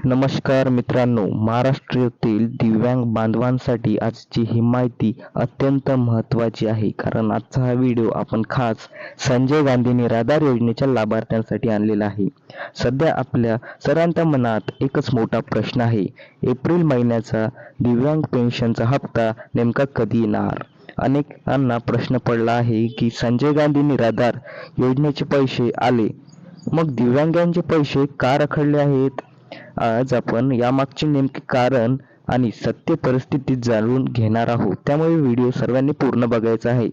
नमस्कार मित्रांनो, महाराष्ट्रातील दिव्यांग बांधवांसाठी आजची ही माहिती अत्यंत महत्त्वाची आहे. कारण आजचा हा व्हिडिओ आपण खास संजय गांधी निराधार योजनेच्या लाभार्थ्यांसाठी आणलेला आहे. सध्या आपल्या सर्वांच्या मनात एकच मोठा प्रश्न आहे. एप्रिल महिन्याचा दिव्यांग पेन्शनचा हप्ता नेमका कधी येणार? अनेकांना प्रश्न पडला आहे की संजय गांधी निराधार योजनेचे पैसे आले, मग दिव्यांगांचे पैसे का रखडले आहेत? आज आपण यामागचे नेमके कारण आणि सत्य परिस्थिती जाणून घेणार आहोत. त्यामुळे व्हिडिओ सर्वांनी पूर्ण बघायचा आहे.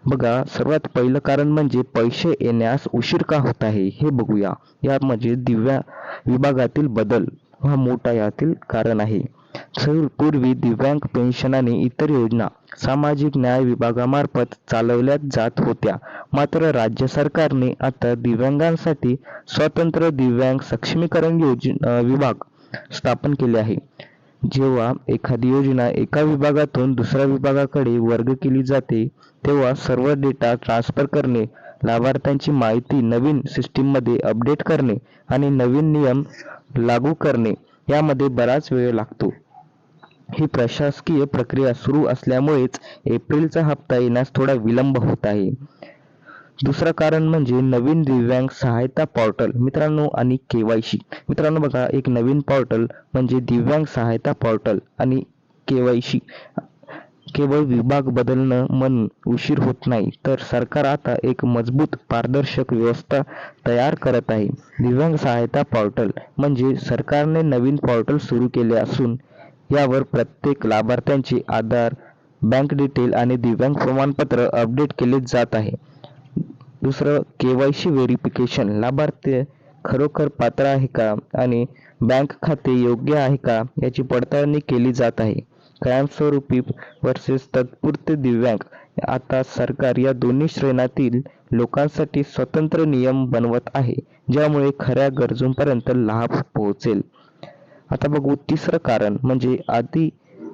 बघा, सर्वात पहिलं कारण म्हणजे पैसे येण्यास उशीर का होत आहे हे बघूया. यामध्ये विभागातील बदल हा मोठा यातील कारण आहे. पूर्वी दिव्यांग पेन्शन आणि इतर योजना सामाजिक न्याय विभागामार्फत चालवल्या जात होत्या. मात्र राज्य सरकारने आता दिव्यांगांसाठी स्वतंत्र दिव्यांग सक्षमीकरण विभाग स्थापन केले आहे. जेव्हा एखादी योजना एका विभागातून दुसऱ्या विभागाकडे वर्ग केली जाते, तेव्हा सर्व डेटा ट्रान्सफर करणे, लाभार्थ्यांची माहिती नवीन सिस्टीममध्ये अपडेट करणे आणि नवीन नियम लागू करणे यामध्ये बराच वेळ लागतो. ही प्रशासकीय प्रक्रिया सुरू असल्यामुळेच एप्रिलचा हप्ता येण्यास थोडा विलंब होत आहे. दुसरं कारण म्हणजे नवीन दिव्यांग सहायता पोर्टल मित्रांनो आणि केवायसी. मित्रांनो बघा, एक नवीन पोर्टल म्हणजे दिव्यांग सहायता पोर्टल आणि केवायसी. केवळ विभाग बदलणं म्हणून उशीर होत नाही, तर सरकार आता एक मजबूत पारदर्शक व्यवस्था तयार करत आहे. दिव्यांग सहायता पोर्टल म्हणजे सरकारने नवीन पोर्टल सुरू केले असून यावर प्रत्येक लाभार्थ्यांचे आधार, बँक डिटेल आणि दिव्यांग प्रमाणपत्र अपडेट केले जात आहे. दुसरं, केवायसी व्हेरिफिकेशन. लाभार्थी खरोखर पात्र आहे का आणि बँक खाते योग्य आहे का याची पडताळणी केली जात आहे. कायमस्वरूपी वर्सेस तात्पुरते दिव्यांग. आता सरकार या दोन्ही श्रेणीतील लोकांसाठी स्वतंत्र नियम बनवत आहे, ज्यामुळे खऱ्या गरजूंपर्यंत लाभ पोहोचेल. आता बघू तिसरं कारण म्हणजे आधी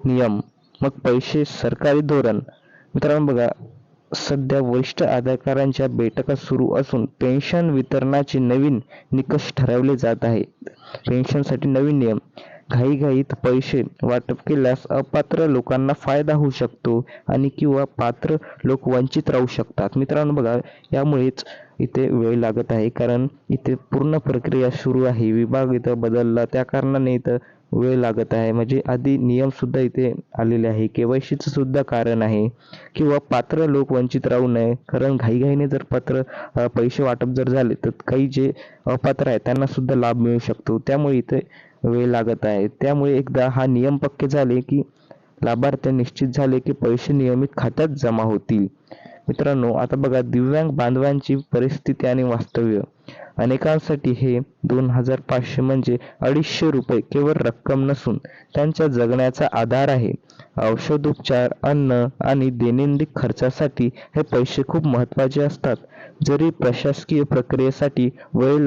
नियम मग पैसे सरकारी धोरण. मित्रांनो बघा, सध्या वरिष्ठ अधिकाऱ्यांच्या बैठका सुरू असून पेन्शन वितरणाचे नवीन निकष ठरवले जात आहेत. पेन्शनसाठी नवीन नियम. घाईघाईत पैसे वाटप केल्यास अपात्र लोकांना फायदा होऊ शकतो आणि किंवा पात्र लोक वंचित राहू शकतात. मित्रांनो बघा, यामुळेच इथे वेळ लागत आहे, कारण इथे पूर्ण प्रक्रिया सुरू आहे. विभाग इथं बदलला, त्या कारणाने इथं वेळ लागत आहे. म्हणजे आधी नियम सुद्धा इथे आलेले आहे. केवायसीचं सुद्धा कारण आहे किंवा पात्र लोक वंचित राहू नये, कारण घाईघाईने जर पैसे वाटप जर झाले तर काही जे अपात्र आहेत त्यांना सुद्धा लाभ मिळू शकतो. त्यामुळे इथे वेळ लागत आहे. त्यामुळे एकदा हा नियम पक्के झाले की लाभार्थी निश्चित झाले की पैसे नियमित खात्यात जमा होतील. मित्रांनो, आता बघा दिव्यांग बांधवांची परिस्थिती आणि वास्तव्य. अनेकांसाठी हे 2,500 म्हणजे 250 रुपये केवळ रक्कम नसून त्यांच्या जगण्याचा आधार आहे. औषधोपचार, अन्न आणि दैनंदिन खर्चासाठी हे पैसे खूप महत्त्वाचे असतात. जरी प्रशासकीय प्रक्रियेसाठी वेळ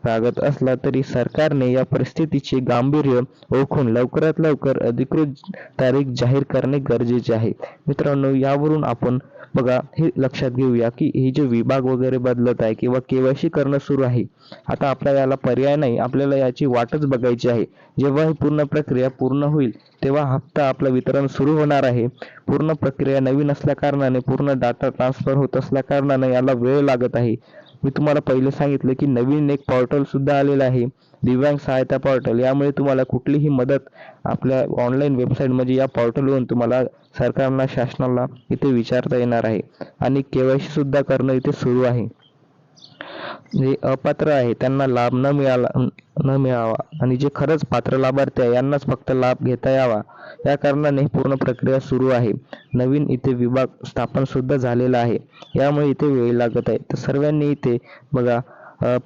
लागत असला तरी सरकारने या परिस्थितीचे गांभीर्य ओळखून लवकरात लवकर अधिकृत तारीख जाहीर करणे गरजेचे आहे. मित्रांनो, यावरून आपण बघा हे लक्षात घेऊया की हे जे विभाग वगैरे बदलत आहे किंवा केवायसी करणं सुरू आहे, आता आपल्याला याला पर्याय नाही, आपल्याला याची वाटच बघायची आहे. जेव्हा ही पूर्ण प्रक्रिया पूर्ण होईल तेव्हा हप्ता आपलं वितरण सुरू होणार आहे. पूर्ण प्रक्रिया नवीन असल्या कारणाने, पूर्ण डाटा ट्रान्सफर होत असल्या कारणाने याला वेळ लागत आहे. मी तुम्हाला पहिले सांगितले की नवीन एक पोर्टल सुद्धा आलेलं आहे, दिव्यांग सहायता पोर्टल. यामुळे तुम्हाला कुठलीही मदत आपल्या ऑनलाईन वेबसाईट म्हणजे या पोर्टलवरून तुम्हाला सरकारला, शासनाला इथे विचारता येणार आहे. आणि केवायसी सुद्धा करणं इथे सुरू आहे. जे अपात्र आहे त्यांना लाभ न मिळावा आणि जे खरंच पात्र लाभार्थी आहे यांनाच फक्त लाभ घेता यावा, या कारणाने पूर्ण प्रक्रिया सुरू आहे. नवीन इथे विभाग स्थापन सुद्धा झालेला आहे, यामुळे इथे वेळ लागत आहे. तर सर्वांनी इथे बघा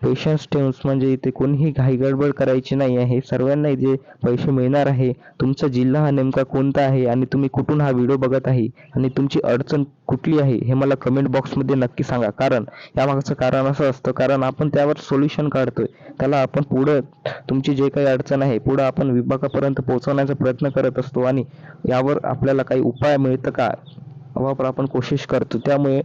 पेशन्स ठेवून, म्हणजे इथे कोणीही घाई गडबड करायची नाही आहे. सर्वांना इथे पैसे मिळणार आहे. तुमचा जिल्हा हा नेमका कोणता आहे आणि तुम्ही कुठून हा व्हिडिओ बघत आहे आणि तुमची अडचण कुठली आहे हे मला कमेंट बॉक्समध्ये नक्की सांगा. कारण यामागचं कारण असं असतं, कारण आपण त्यावर सोल्युशन काढतोय, त्याला आपण पुढं तुमची जे काही अडचण आहे पुढं आपण विभागापर्यंत पोहोचवण्याचा प्रयत्न करत असतो आणि यावर आपल्याला काही उपाय मिळतं का यावर आपण कोशिश करतो. त्यामुळे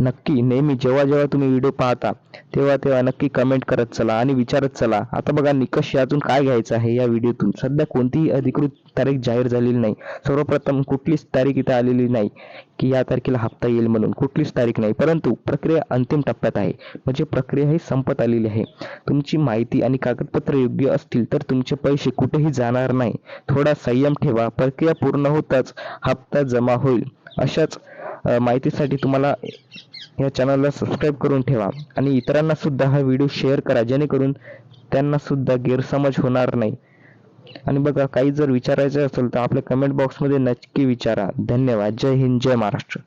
नक्की नेहमी जेव्हा तुम्ही व्हिडिओ पाहता तेव्हा नक्की कमेंट करत चला आणि विचारत चला. आता बघा निकष अजून काय घ्यायचं आहे या व्हिडिओतून. सध्या कोणतीही अधिकृत तारीख जाहीर झालेली नाही. सर्वप्रथम कुठलीच तारीख इथे आलेली नाही की या तारखेला हप्ता येईल म्हणून, कुठलीच तारीख नाही. परंतु प्रक्रिया अंतिम टप्प्यात आहे, म्हणजे प्रक्रिया ही संपत आलेली आहे. तुमची माहिती आणि कागदपत्र योग्य असतील तर तुमचे पैसे कुठेही जाणार नाही. थोडा संयम ठेवा, प्रक्रिया पूर्ण होताच हप्ता जमा होईल. अशाच माहितीसाठी तुम्हाला या चॅनलला सबस्क्राईब करून ठेवा आणि इतरांना सुद्धा हा व्हिडिओ शेअर करा, जेणेकरून त्यांना सुद्धा गैरसमज होणार नाही. आणि बघा काही जर विचारायचं असेल तर आपल्या कमेंट बॉक्समध्ये नक्की विचारा. धन्यवाद. जय हिंद, जय महाराष्ट्र.